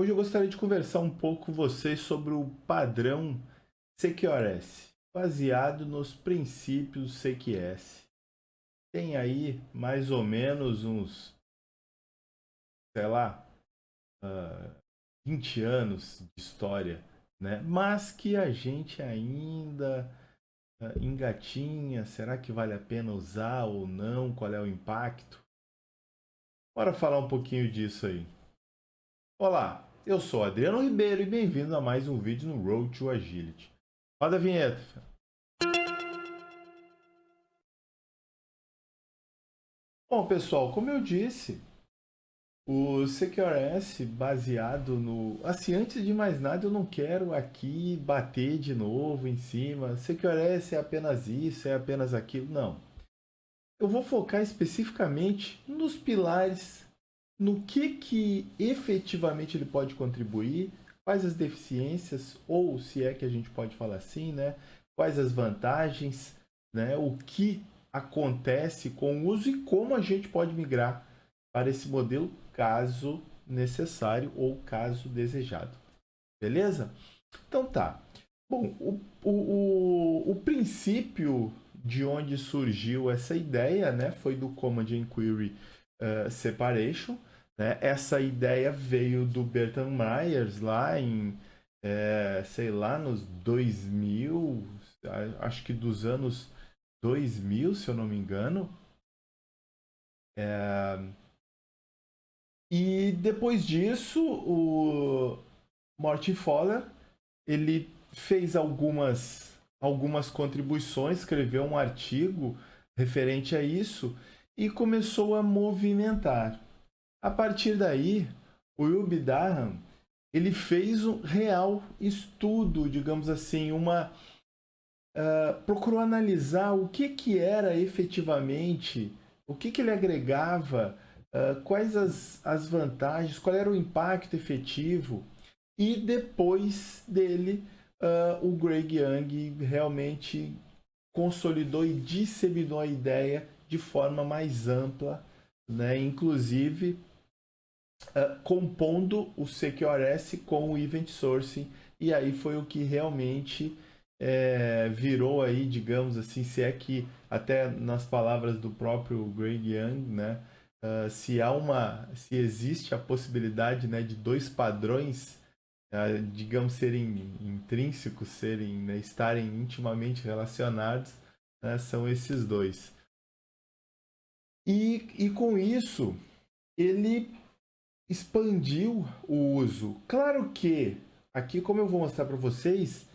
Hoje eu gostaria de conversar um pouco com vocês sobre o padrão CQRS, baseado nos princípios CQS. Tem aí mais ou menos uns, sei lá, 20 anos de história, né? Mas que a gente ainda engatinha, será que vale a pena usar ou não? Qual é o impacto? Bora falar um pouquinho disso aí. Olá, eu sou Adriano Ribeiro e bem-vindo a mais um vídeo no Road to Agility. Roda a vinheta. Bom, pessoal, como eu disse, o CQRS baseado no. Assim, antes de mais nada, eu não quero aqui bater de novo em cima. CQRS é apenas isso, é apenas aquilo. Não. Eu vou focar especificamente nos pilares, no que efetivamente ele pode contribuir, quais as deficiências, ou se é que a gente pode falar assim, né? Quais as vantagens, né? O que acontece com o uso e como a gente pode migrar para esse modelo caso necessário ou caso desejado. Beleza? Então tá. Bom, o princípio de onde surgiu essa ideia, né, foi do Command and Query Separation. Né? Essa ideia veio do Bertrand Myers lá em, sei lá, nos 2000, acho que dos anos 2000, se eu não me engano. E depois disso, o Martin Fowler ele fez algumas contribuições, escreveu um artigo referente a isso e começou a movimentar. A partir daí, o Yubi Dham ele fez um real estudo, digamos assim, procurou analisar o que era efetivamente, o que ele agregava, quais as vantagens, qual era o impacto efetivo. E depois dele, o Greg Young realmente consolidou e disseminou a ideia de forma mais ampla, né? Inclusive compondo o CQRS com o Event Sourcing. E aí foi o que realmente virou aí, digamos assim, se é que até nas palavras do próprio Greg Young, né? Se existe a possibilidade, né, de dois padrões, digamos, serem intrínsecos, né, estarem intimamente relacionados, né, são esses dois. E com isso, ele expandiu o uso. Claro que, aqui como eu vou mostrar para vocês,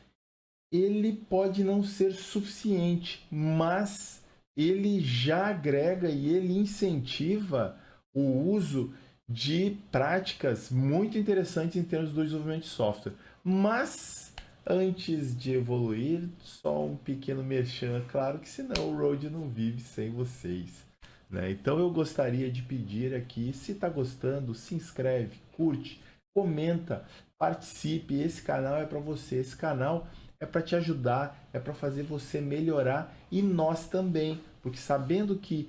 ele pode não ser suficiente, mas ele já agrega e ele incentiva o uso de práticas muito interessantes em termos do desenvolvimento de software. Mas antes de evoluir, só um pequeno merchan, claro que senão o Road não vive sem vocês. Né? Então eu gostaria de pedir aqui, se está gostando, se inscreve, curte, comenta, participe. Esse canal é para você, esse canal é para te ajudar, é para fazer você melhorar e nós também, porque sabendo que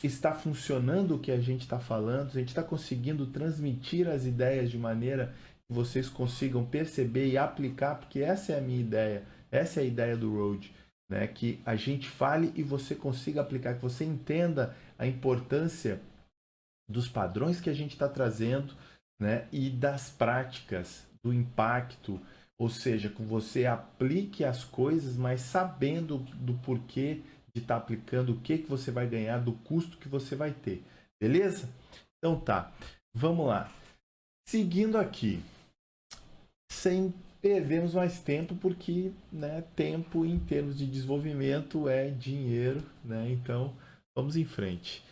está funcionando o que a gente está falando, a gente está conseguindo transmitir as ideias de maneira que vocês consigam perceber e aplicar, porque essa é a minha ideia, essa é a ideia do Road, né? Que a gente fale e você consiga aplicar, que você entenda a importância dos padrões que a gente está trazendo, né? E das práticas, do impacto, ou seja, que você aplique as coisas, mas sabendo do porquê de estar aplicando, o que você vai ganhar, do custo que você vai ter. Beleza? Então tá, vamos lá. Seguindo aqui, sem perdermos mais tempo, porque né, tempo em termos de desenvolvimento é dinheiro, né? Então vamos em frente.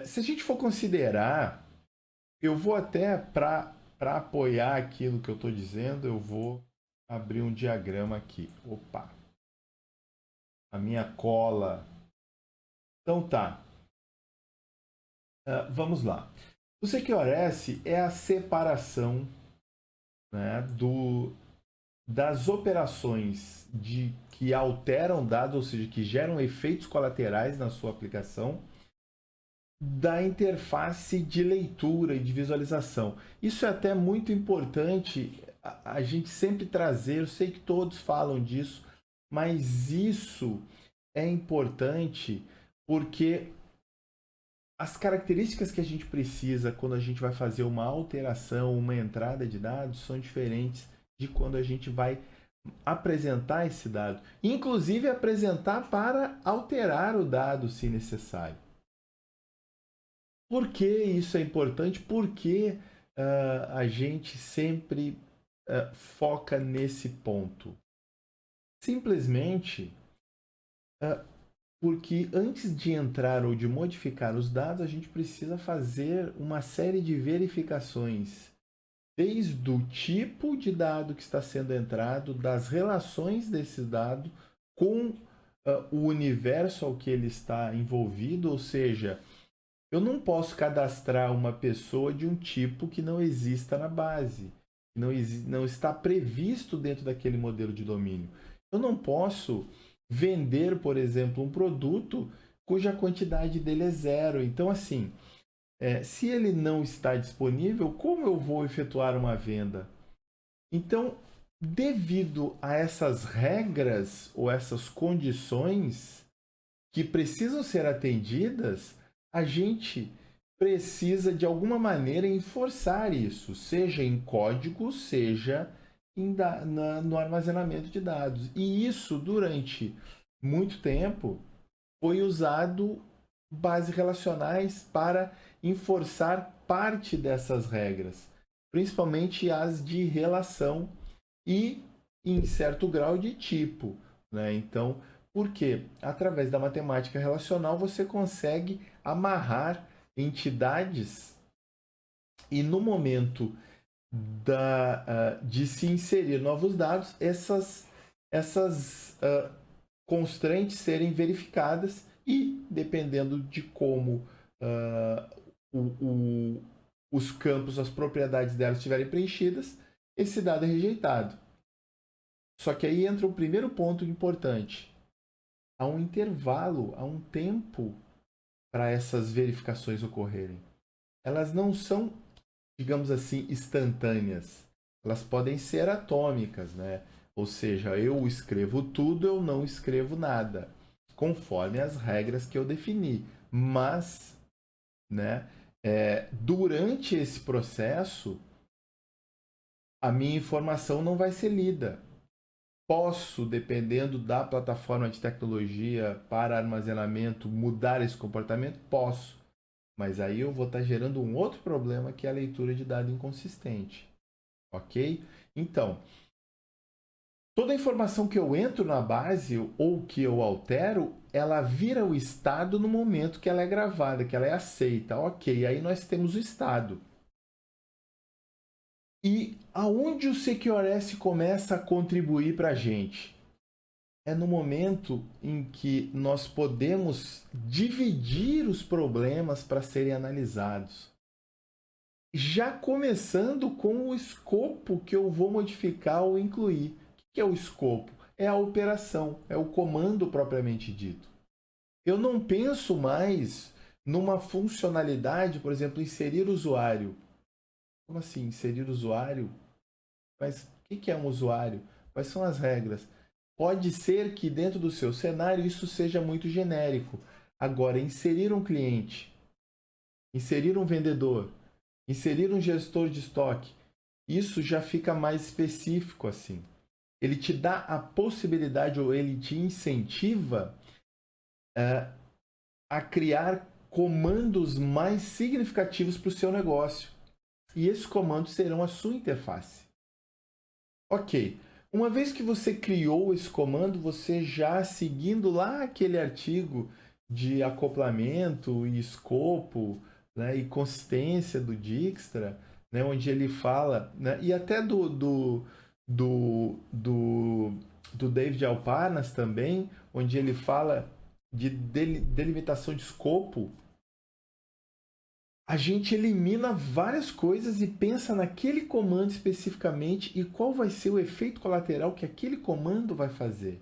Se a gente for considerar, eu vou até para apoiar aquilo que eu estou dizendo, eu vou abrir um diagrama aqui. Opa, a minha cola. Então tá, vamos lá. O CQRS é a separação, né, das operações que alteram dados, ou seja, que geram efeitos colaterais na sua aplicação, da interface de leitura e de visualização. Isso é até muito importante a gente sempre trazer, eu sei que todos falam disso, mas isso é importante porque as características que a gente precisa quando a gente vai fazer uma alteração, uma entrada de dados, são diferentes de quando a gente vai apresentar esse dado. Inclusive apresentar para alterar o dado se necessário. Por que isso é importante? Porque a gente sempre foca nesse ponto? Simplesmente porque antes de entrar ou de modificar os dados, a gente precisa fazer uma série de verificações, desde o tipo de dado que está sendo entrado, das relações desse dado com o universo ao que ele está envolvido, ou seja, eu não posso cadastrar uma pessoa de um tipo que não exista na base, que não está previsto dentro daquele modelo de domínio. Eu não posso vender, por exemplo, um produto cuja quantidade dele é zero. Então, assim, se ele não está disponível, como eu vou efetuar uma venda? Então, devido a essas regras ou essas condições que precisam ser atendidas, a gente precisa de alguma maneira enforçar isso, seja em código, seja no armazenamento de dados. E isso, durante muito tempo, foi usado bases relacionais para enforçar parte dessas regras, principalmente as de relação e, em certo grau, de tipo. Né? Então, porque através da matemática relacional você consegue amarrar entidades e no momento de se inserir novos dados, essas constraints serem verificadas e, dependendo de como os campos, as propriedades delas estiverem preenchidas, esse dado é rejeitado. Só que aí entra o primeiro ponto importante. Há um intervalo, há um tempo para essas verificações ocorrerem. Elas não são, digamos assim, instantâneas. Elas podem ser atômicas, né? Ou seja, eu escrevo tudo, eu não escrevo nada, conforme as regras que eu defini. Mas, né, durante esse processo, a minha informação não vai ser lida. Posso, dependendo da plataforma de tecnologia para armazenamento, mudar esse comportamento? Posso. Mas aí eu vou estar gerando um outro problema que é a leitura de dado inconsistente. Ok? Então, toda a informação que eu entro na base ou que eu altero, ela vira o estado no momento que ela é gravada, que ela é aceita. Ok, aí nós temos o estado. E aonde o SecureS começa a contribuir para a gente? É no momento em que nós podemos dividir os problemas para serem analisados. Já começando com o escopo que eu vou modificar ou incluir. O que é o escopo? É a operação, é o comando propriamente dito. Eu não penso mais numa funcionalidade, por exemplo, inserir usuário. Como assim, inserir usuário? Mas o que é um usuário? Quais são as regras? Pode ser que dentro do seu cenário isso seja muito genérico. Agora, inserir um cliente, inserir um vendedor, inserir um gestor de estoque, isso já fica mais específico assim. Ele te dá a possibilidade ou ele te incentiva a criar comandos mais significativos para o seu negócio. E esses comandos serão a sua interface. Ok, uma vez que você criou esse comando, você já seguindo lá aquele artigo de acoplamento e escopo, né, e consistência do Dijkstra, né, onde ele fala, né, e até do David Alparnas também, onde ele fala de delimitação de escopo, a gente elimina várias coisas e pensa naquele comando especificamente e qual vai ser o efeito colateral que aquele comando vai fazer.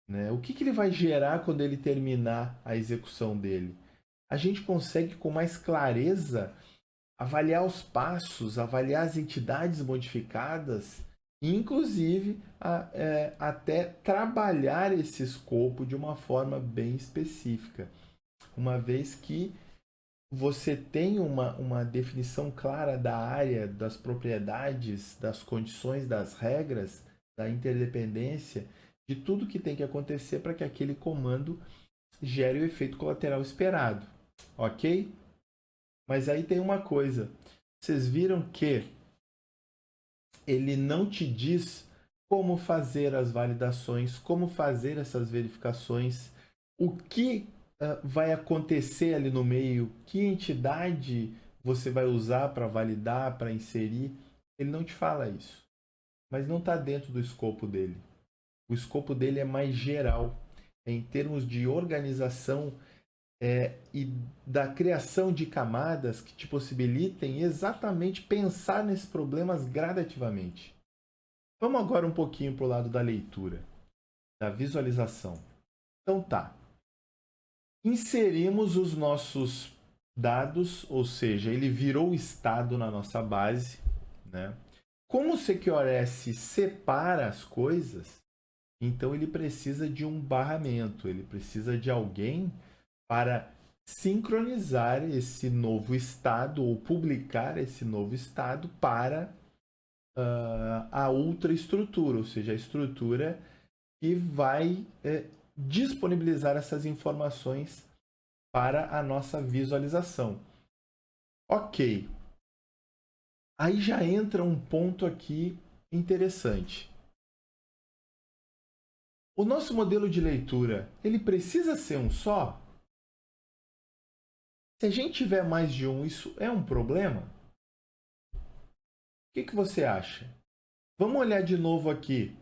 Né? O que ele vai gerar quando ele terminar a execução dele? a gente consegue com mais clareza avaliar os passos, avaliar as entidades modificadas, e inclusive até trabalhar esse escopo de uma forma bem específica, uma vez que você tem uma definição clara da área, das propriedades, das condições, das regras, da interdependência, de tudo que tem que acontecer para que aquele comando gere o efeito colateral esperado. Ok? Mas aí tem uma coisa. Vocês viram que ele não te diz como fazer as validações, como fazer essas verificações, o que vai acontecer ali no meio, que entidade você vai usar para validar, para inserir. Ele não te fala isso. Mas não está dentro do escopo dele. O escopo dele é mais geral, em termos de organização e da criação de camadas que te possibilitem exatamente pensar nesses problemas gradativamente. Vamos agora um pouquinho para o lado da leitura, da visualização. Então tá. Inserimos os nossos dados, ou seja, ele virou o estado na nossa base, né? Como o CQRS separa as coisas, então ele precisa de um barramento, ele precisa de alguém para sincronizar esse novo estado ou publicar esse novo estado para a outra estrutura, ou seja, a estrutura que vai disponibilizar essas informações para a nossa visualização. Ok. Aí já entra um ponto aqui interessante. O nosso modelo de leitura, ele precisa ser um só? Se a gente tiver mais de um, isso é um problema? O que você acha? Vamos olhar de novo aqui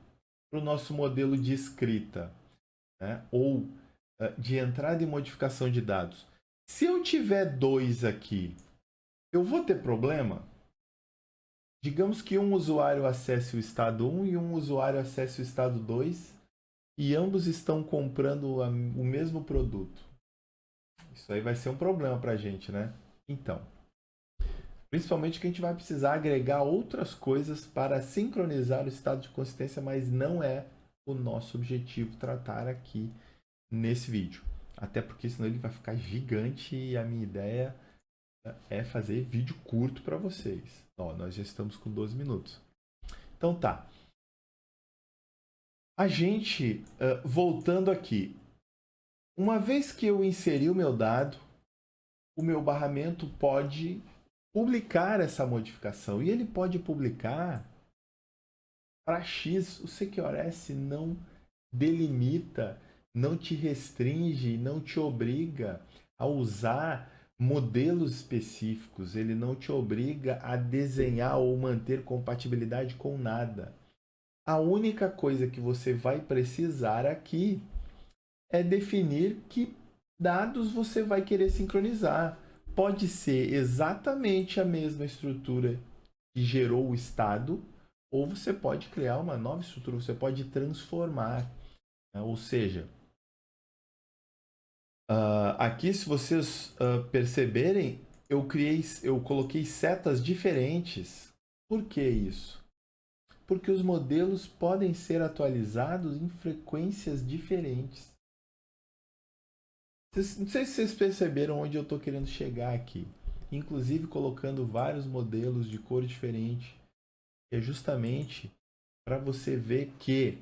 para o nosso modelo de escrita, né? Ou de entrada e modificação de dados. Se eu tiver dois aqui, eu vou ter problema? Digamos que um usuário acesse o estado 1 e um usuário acesse o estado 2 e ambos estão comprando o mesmo produto. Isso aí vai ser um problema para a gente, né? Então, principalmente que a gente vai precisar agregar outras coisas para sincronizar o estado de consistência, mas não é o nosso objetivo tratar aqui nesse vídeo. Até porque senão ele vai ficar gigante e a minha ideia é fazer vídeo curto para vocês. Ó, nós já estamos com 12 minutos. Então tá. A gente, voltando aqui, uma vez que eu inseri o meu dado, o meu barramento pode publicar essa modificação. E ele pode publicar para X. O CQRS não delimita, não te restringe, não te obriga a usar modelos específicos. Ele não te obriga a desenhar ou manter compatibilidade com nada. A única coisa que você vai precisar aqui é definir que dados você vai querer sincronizar. Pode ser exatamente a mesma estrutura que gerou o estado, ou você pode criar uma nova estrutura, você pode transformar. Né? Ou seja, aqui se vocês perceberem, eu coloquei setas diferentes. Por que isso? Porque os modelos podem ser atualizados em frequências diferentes. Não sei se vocês perceberam onde eu estou querendo chegar aqui. Inclusive colocando vários modelos de cor diferente. É justamente para você ver que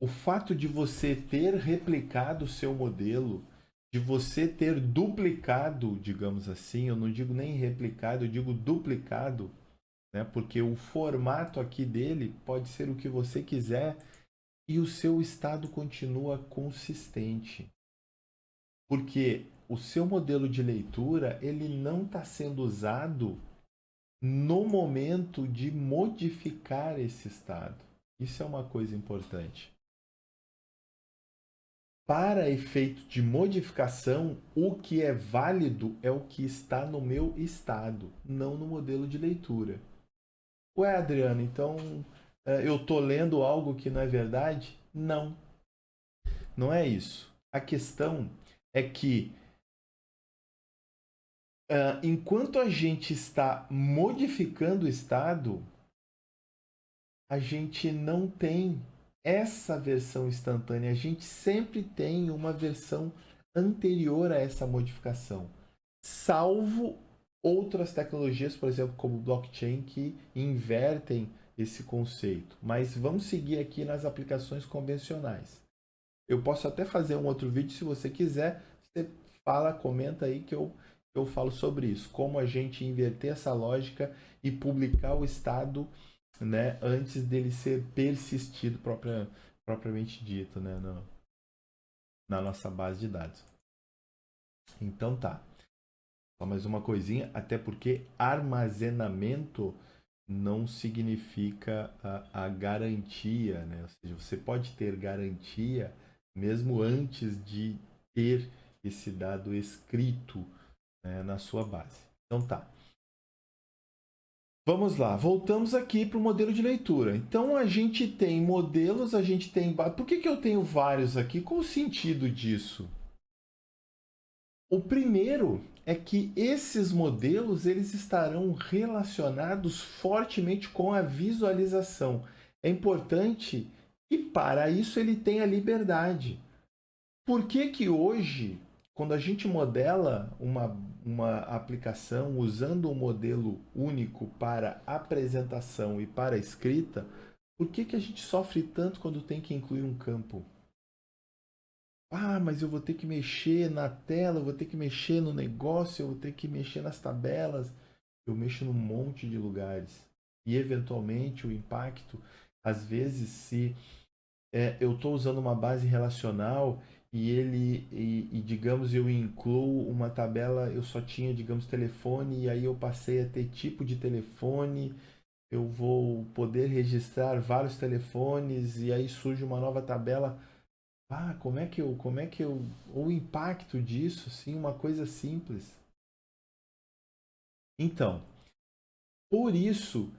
o fato de você ter replicado o seu modelo, de você ter duplicado, digamos assim, eu não digo nem replicado, eu digo duplicado, né? Porque o formato aqui dele pode ser o que você quiser e o seu estado continua consistente. Porque o seu modelo de leitura ele não está sendo usado no momento de modificar esse estado. Isso é uma coisa importante. Para efeito de modificação, o que é válido é o que está no meu estado, não no modelo de leitura. Ué, Adriano, então eu estou lendo algo que não é verdade? Não, não é isso. A questão é que enquanto a gente está modificando o estado, a gente não tem essa versão instantânea. A gente sempre tem uma versão anterior a essa modificação, salvo outras tecnologias, por exemplo, como blockchain, que invertem esse conceito. Mas vamos seguir aqui nas aplicações convencionais. Eu posso até fazer um outro vídeo se você quiser. Você fala, comenta aí que eu falo sobre isso. Como a gente inverter essa lógica e publicar o estado, né, antes dele ser persistido propriamente dito, né, na nossa base de dados. Então tá. Só mais uma coisinha, até porque armazenamento não significa a garantia, né? Ou seja, você pode ter garantia mesmo antes de ter esse dado escrito, né, na sua base. Então tá. Vamos lá, voltamos aqui para o modelo de leitura. Então a gente tem modelos, a gente tem. Por que eu tenho vários aqui? Qual o sentido disso? O primeiro é que esses modelos eles estarão relacionados fortemente com a visualização. É importante que para isso ele tenha liberdade. Por que que hoje, quando a gente modela uma aplicação usando um modelo único para apresentação e para escrita, por que que a gente sofre tanto quando tem que incluir um campo? Ah, mas eu vou ter que mexer na tela, eu vou ter que mexer no negócio, eu vou ter que mexer nas tabelas. Eu mexo num monte de lugares. E eventualmente o impacto, às vezes, se eu estou usando uma base relacional digamos eu incluo uma tabela, eu só tinha, digamos, telefone, e aí eu passei a ter tipo de telefone, eu vou poder registrar vários telefones, e aí surge uma nova tabela. Ah, o impacto disso, sim, uma coisa simples. Então, por isso,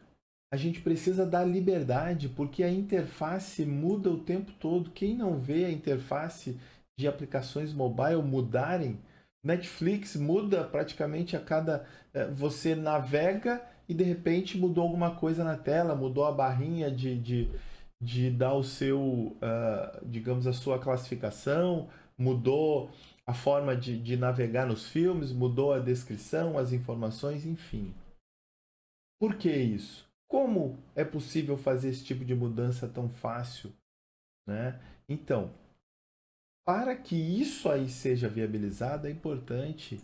a gente precisa dar liberdade, porque a interface muda o tempo todo. Quem não vê a interface de aplicações mobile mudarem, Netflix muda praticamente a cada. Você navega e de repente mudou alguma coisa na tela, mudou a barrinha de dar o seu, digamos, a sua classificação, mudou a forma de navegar nos filmes, mudou a descrição, as informações, enfim. Por que isso? Como é possível fazer esse tipo de mudança tão fácil, né? Então, para que isso aí seja viabilizado, é importante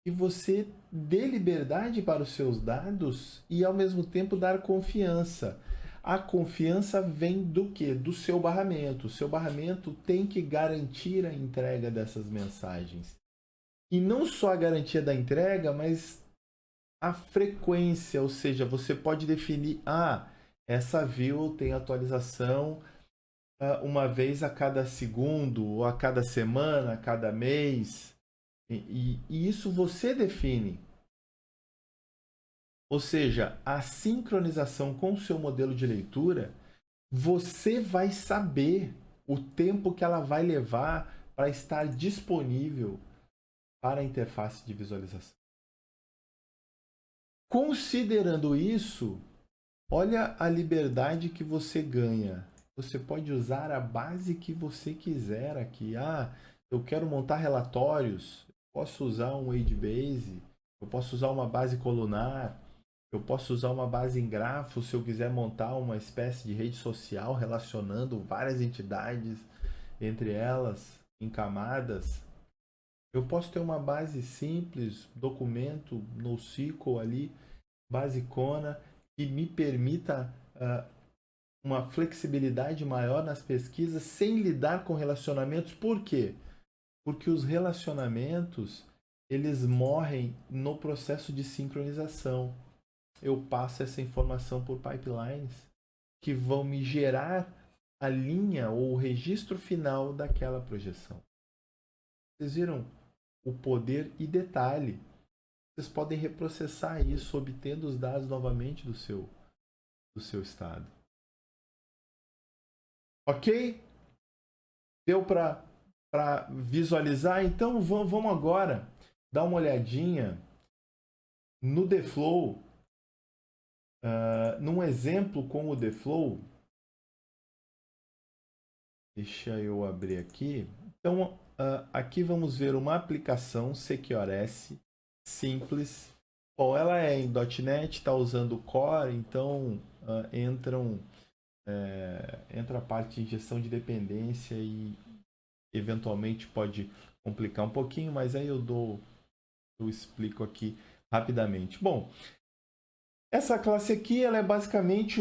que você dê liberdade para os seus dados e ao mesmo tempo dar confiança. A confiança vem do quê? Do seu barramento. O seu barramento tem que garantir a entrega dessas mensagens. E não só a garantia da entrega, mas a frequência, ou seja, você pode definir, essa view tem atualização uma vez a cada segundo, ou a cada semana, a cada mês. E isso você define. Ou seja, a sincronização com o seu modelo de leitura, você vai saber o tempo que ela vai levar para estar disponível para a interface de visualização. Considerando isso, olha a liberdade que você ganha. Você pode usar a base que você quiser aqui. Eu quero montar relatórios. Posso usar um Agebase. Eu posso usar uma base colunar. Eu posso usar uma base em grafo se eu quiser montar uma espécie de rede social relacionando várias entidades entre elas em camadas. Eu posso ter uma base simples, documento, NoSQL ali, basicona, que me permita uma flexibilidade maior nas pesquisas sem lidar com relacionamentos. Por quê? Porque os relacionamentos eles morrem no processo de sincronização. Eu passo essa informação por pipelines que vão me gerar a linha ou o registro final daquela projeção. Vocês viram o poder e detalhe? Vocês podem reprocessar isso obtendo os dados novamente do seu estado. Ok? Deu para visualizar? Então vamos agora dar uma olhadinha no TheFlow, num exemplo com o TheFlow, deixa eu abrir aqui. Então, aqui vamos ver uma aplicação SecureS simples. Bom, ela é em .NET, está usando Core, então entra a parte de injeção de dependência e eventualmente pode complicar um pouquinho, mas aí eu explico aqui rapidamente. Bom, essa classe aqui ela é basicamente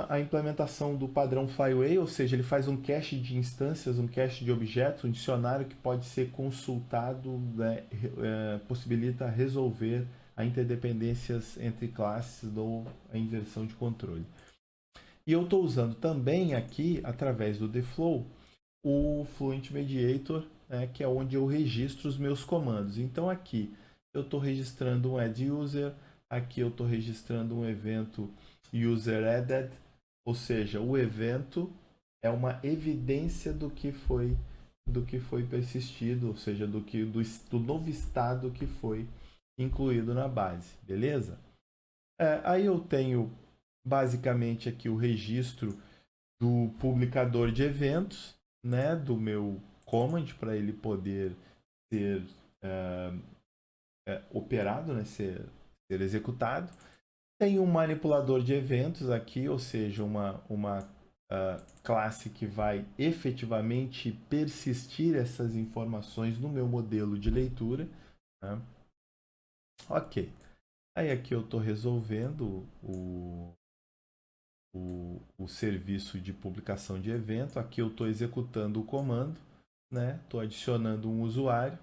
a implementação do padrão Flyway, ou seja, ele faz um cache de instâncias, um cache de objetos, um dicionário que pode ser consultado, né, possibilita resolver a interdependências entre classes ou a inversão de controle. E eu estou usando também aqui, através do TheFlow, o Fluent Mediator, né, que é onde eu registro os meus comandos. Então aqui eu estou registrando um add user, aqui eu estou registrando um evento user added, ou seja, o evento é uma evidência do que foi persistido, ou seja, do novo estado que foi incluído na base, beleza? Aí eu tenho basicamente aqui o registro do publicador de eventos, né, do meu command para ele poder ser operado, né, ser executado. Tem um manipulador de eventos aqui, ou seja, uma classe que vai efetivamente persistir essas informações no meu modelo de leitura. Né? Ok. Aí aqui eu estou resolvendo o serviço de publicação de evento. Aqui eu estou executando o comando, né? Estou adicionando um usuário.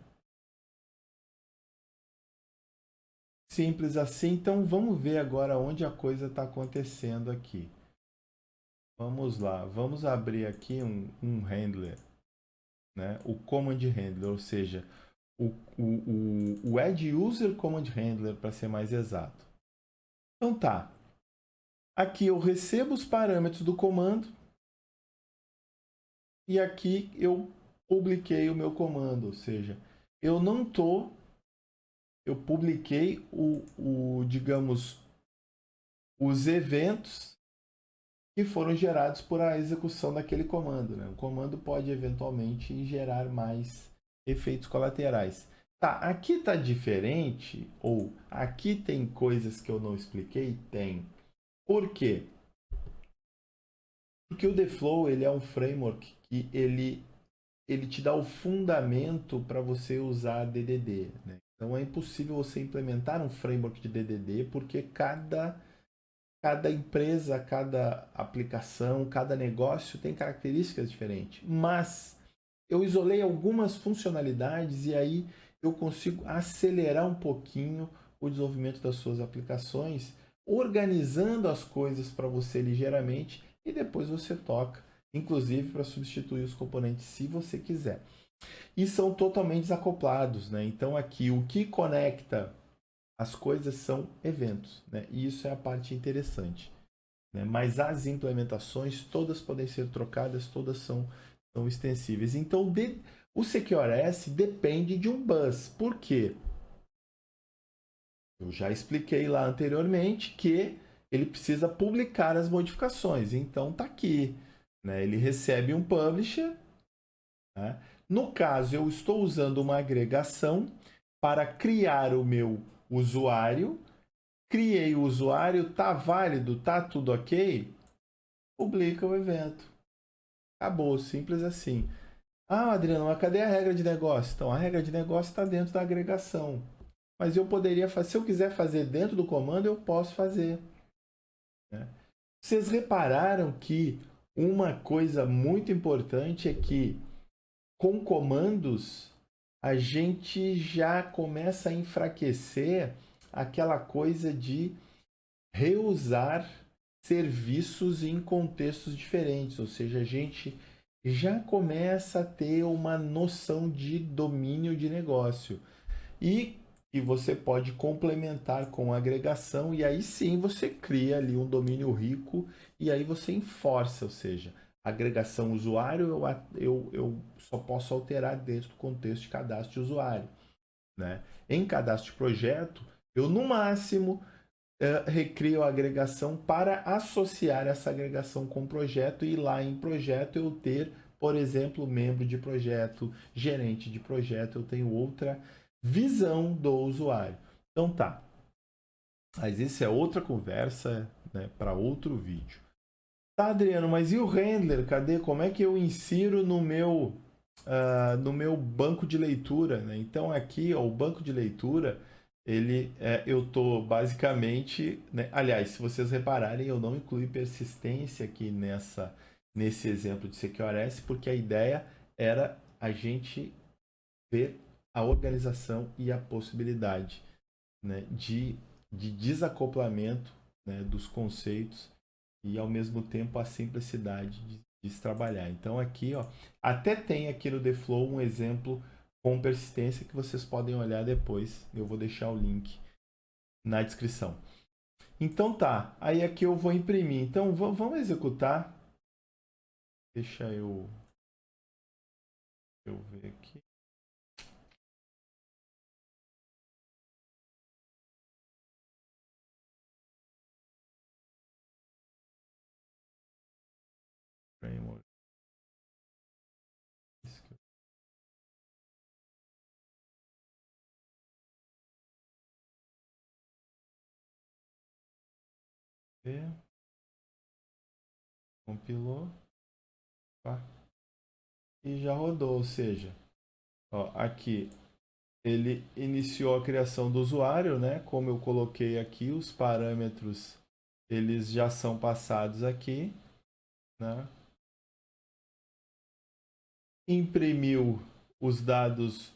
Simples assim. Então vamos ver agora onde a coisa está acontecendo aqui. Vamos lá, vamos abrir aqui um handler, né? O command handler, ou seja, o add user command handler para ser mais exato. Então tá. Aqui eu recebo os parâmetros do comando e aqui eu publiquei o meu comando, ou seja, eu publiquei digamos, os eventos que foram gerados por a execução daquele comando. Né? O comando pode eventualmente gerar mais efeitos colaterais. Tá, aqui está diferente, ou aqui tem coisas que eu não expliquei? Tem. Por quê? Porque o TheFlow ele é um framework que ele te dá o fundamento para você usar DDD. Né? Então é impossível você implementar um framework de DDD porque cada empresa, cada aplicação, cada negócio tem características diferentes. Mas eu isolei algumas funcionalidades e aí eu consigo acelerar um pouquinho o desenvolvimento das suas aplicações, organizando as coisas para você ligeiramente e depois você toca, inclusive para substituir os componentes se você quiser. E são totalmente desacoplados, né? Então aqui o que conecta as coisas são eventos, né? E isso é a parte interessante. Né? Mas as implementações todas podem ser trocadas, todas são extensíveis. Então o SecureS depende de um bus. Por quê? Eu já expliquei lá anteriormente que ele precisa publicar as modificações. Então tá aqui. Né? Ele recebe um publisher. Né? No caso, eu estou usando uma agregação para criar o meu usuário. Criei o usuário, tá válido, tá tudo ok? Publica o evento. Acabou, simples assim. Ah, Adriano, mas cadê a regra de negócio? Então, a regra de negócio está dentro da agregação. Mas eu poderia fazer, se eu quiser fazer dentro do comando, eu posso fazer. Né? Vocês repararam que uma coisa muito importante é que com comandos a gente já começa a enfraquecer aquela coisa de reusar serviços em contextos diferentes, ou seja, a gente já começa a ter uma noção de domínio de negócio e você pode complementar com agregação e aí sim você cria ali um domínio rico e aí você enforça, ou seja, agregação usuário eu só posso alterar dentro do contexto de cadastro de usuário. Né? Em cadastro de projeto, Eu, no máximo, recrio a agregação para associar essa agregação com o projeto e lá em projeto eu ter, por exemplo, membro de projeto, gerente de projeto, eu tenho outra visão do usuário. Então tá, mas isso é outra conversa, né, para outro vídeo. Tá, Adriano, mas e o Handler? Cadê? Como é que eu insiro no meu banco de leitura, né? Então aqui, ó, o banco de leitura, eu tô basicamente, né? Aliás, se vocês repararem, eu não incluí persistência aqui nesse exemplo de CQRS, porque a ideia era a gente ver a organização e a possibilidade, né, de desacoplamento, né, dos conceitos e ao mesmo tempo a simplicidade de se trabalhar. Então aqui, ó, até tem aqui no The Flow um exemplo com persistência que vocês podem olhar depois. Eu vou deixar o link na descrição. Então tá, aí aqui eu vou imprimir. Então vamos executar. Deixa eu ver aqui. Framework. Compilou. Tá? E já rodou, ou seja, ó, aqui ele iniciou a criação do usuário, né? Como eu coloquei aqui, os parâmetros eles já são passados aqui, né? Imprimiu os dados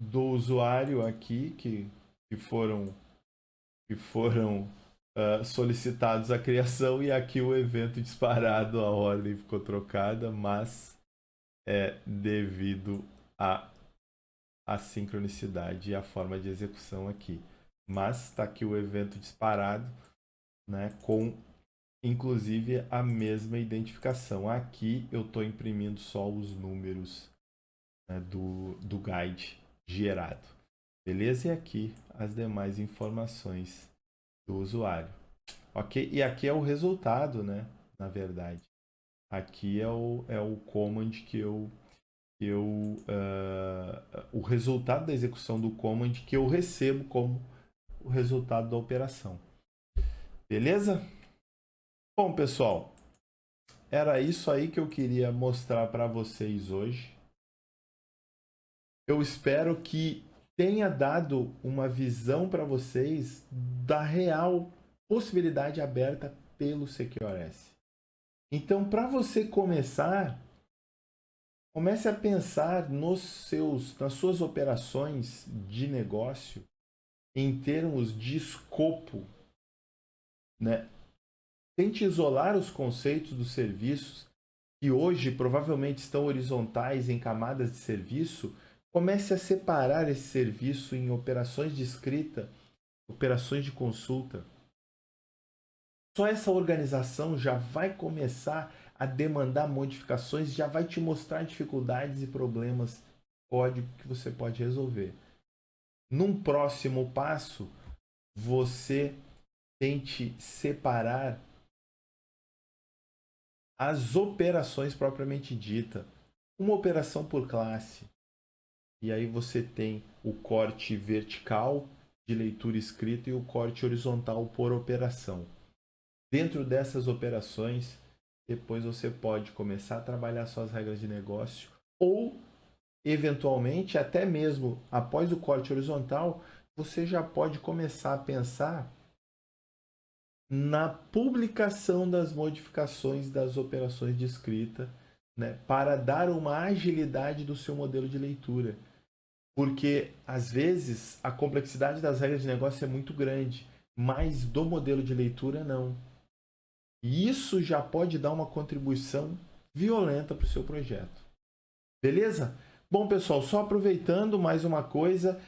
do usuário aqui que foram solicitados a criação e aqui o evento disparado, a ordem ficou trocada, mas é devido à sincronicidade e à forma de execução aqui. Mas está aqui o evento disparado, né, com inclusive a mesma identificação. Aqui eu estou imprimindo só os números, né, do guide gerado. Beleza? E aqui as demais informações do usuário. Ok? E aqui é o resultado, né? Na verdade. Aqui é o command o resultado da execução do command que eu recebo como o resultado da operação. Beleza? Bom, pessoal, era isso aí que eu queria mostrar para vocês hoje. Eu espero que tenha dado uma visão para vocês da real possibilidade aberta pelo CQRS. Então, para você começar, comece a pensar nas suas operações de negócio em termos de escopo, né? Tente isolar os conceitos dos serviços que hoje provavelmente estão horizontais em camadas de serviço. Comece a separar esse serviço em operações de escrita, operações de consulta. Só essa organização já vai começar a demandar modificações, já vai te mostrar dificuldades e problemas código que você pode resolver. Num próximo passo, você tente separar as operações propriamente dita, uma operação por classe. E aí você tem o corte vertical de leitura escrita e o corte horizontal por operação. Dentro dessas operações, depois você pode começar a trabalhar suas regras de negócio ou, eventualmente, até mesmo após o corte horizontal, você já pode começar a pensar na publicação das modificações das operações de escrita, né, para dar uma agilidade do seu modelo de leitura. Porque, às vezes, a complexidade das regras de negócio é muito grande, mas do modelo de leitura não. E isso já pode dar uma contribuição violenta para o seu projeto. Beleza? Bom, pessoal, só aproveitando mais uma coisa,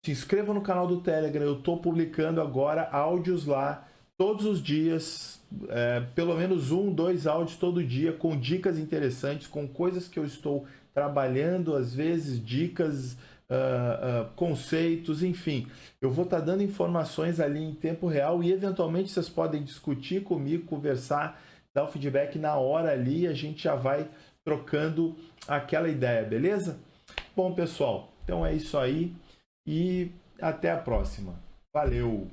se inscreva no canal do Telegram, eu estou publicando agora áudios lá todos os dias, pelo menos 1, 2 áudios todo dia, com dicas interessantes, com coisas que eu estou trabalhando, às vezes dicas conceitos, enfim. Eu vou estar dando informações ali em tempo real e eventualmente vocês podem discutir comigo, conversar, dar o feedback na hora ali e a gente já vai trocando aquela ideia, beleza? Bom, pessoal, então é isso aí e até a próxima. Valeu!